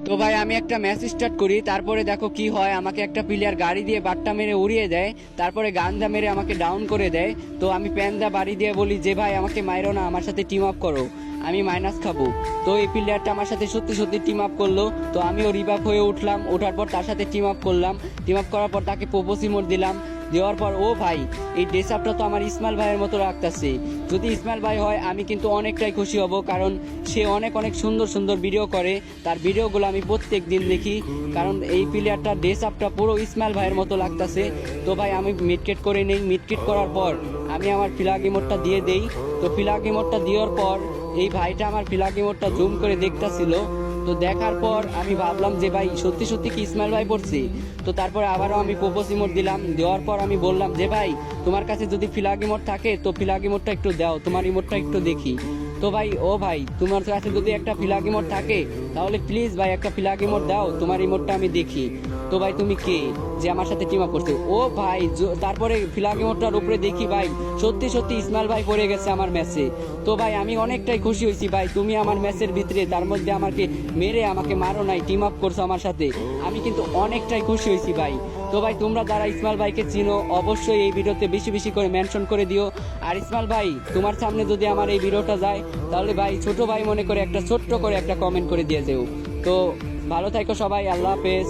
তো ভাই আমি একটা ম্যাচ স্টার্ট করি, তারপরে দেখো কি হয়, আমাকে একটা প্লেয়ার গাড়ি দিয়ে বাট্টা মেরে উড়িয়ে দেয়, তারপরে গান্দা মেরে আমাকে ডাউন করে দেয়। তো আমি প্যান্দা বাড়ি দিয়ে বলি যে ভাই আমাকে মাইরো না, আমার সাথে টিম আপ করো, আমি মাইনাস খাবো। তো এই প্লেয়ারটা আমার সাথে সত্যি সত্যি টিম আপ করলো। তো আমিও রিভাইভ হয়ে উঠলাম, ওঠার পর তার সাথে টিম আপ করলাম। টিম আপ করার পর তাকে প্রপোজ ইমোট দিলাম। দেওয়ার পর ও ভাই এই ড্রেস আপটা তো আমার ইসমাইল ভাইয়ের মতো রাখতেছে। যদি ইসমাইল ভাই হয় আমি কিন্তু অনেকটাই খুশি হব, কারণ সে অনেক অনেক সুন্দর সুন্দর ভিডিও করে, তার ভিডিওগুলো আমি প্রত্যেক দিন দেখি। কারণ এই প্লেয়ারটার ড্রেস আপটা পুরো ইসমাইল ভাইয়ের মতো লাগতেছে। তো ভাই আমি মিডকেট করে নেই, মিডকেট করার পর আমি আমার ফ্ল্যাগ ইমোটটা দিয়ে দেই। তো ফ্ল্যাগ ইমোটটা দেওয়ার পর এই ভাইটা আমার ফ্ল্যাগ ইমোটটা জুম করে দেখতেছিল। তো দেখার পর আমি ভাবলাম যে ভাই সত্যি সত্যি কি ইসমাইল ভাই পড়ছি। তো তারপরে আবারও আমি প্রপোজ ইমোট দিলাম। দেওয়ার পর আমি বললাম যে ভাই তোমার কাছে যদি ফ্ল্যাগ ইমোট থাকে তো ফ্ল্যাগ ইমোটটা একটু দাও, তোমার ইমোটটা একটু দেখি। তো ভাই ও ভাই তোমার কাছে যদি একটা ফ্ল্যাগ ইমোট থাকে তাহলে প্লিজ ভাই একটা ফ্ল্যাগ ইমোট দাও, তোমার ইমোটটা আমি দেখি। তো ভাই তুমি কে যে আমার সাথে টিম আপ করছে? ও ভাই তারপরে ফ্ল্যাগ ইমোটটার উপরে দেখি ভাই সত্যি সত্যি ইসমাইল ভাই পড়ে গেছে আমার ম্যাচে। তো ভাই আমি অনেকটাই খুশি হয়েছি ভাই, তুমি আমার ম্যাচের ভিতরে তার মধ্যে আমাকে মেরে আমাকে মারো নাই, টিম আপ করছো আমার সাথে, আমি কিন্তু অনেকটাই খুশি হয়েছি ভাই। তো ভাই তোমরা যারা ইসমাইল ভাইকে চিনো অবশ্যই এই ভিডিওতে বেশি বেশি করে মেনশন করে দিও। আর ইসমাইল ভাই তোমার সামনে যদি আমার এই ভিডিওটা যায় তাহলে ভাই ছোট ভাই মনে করে একটা ছোট্ট করে একটা কমেন্ট করে দিয়ে যেও। তো ভালো থাকো সবাই, আল্লাহ হাফেজ।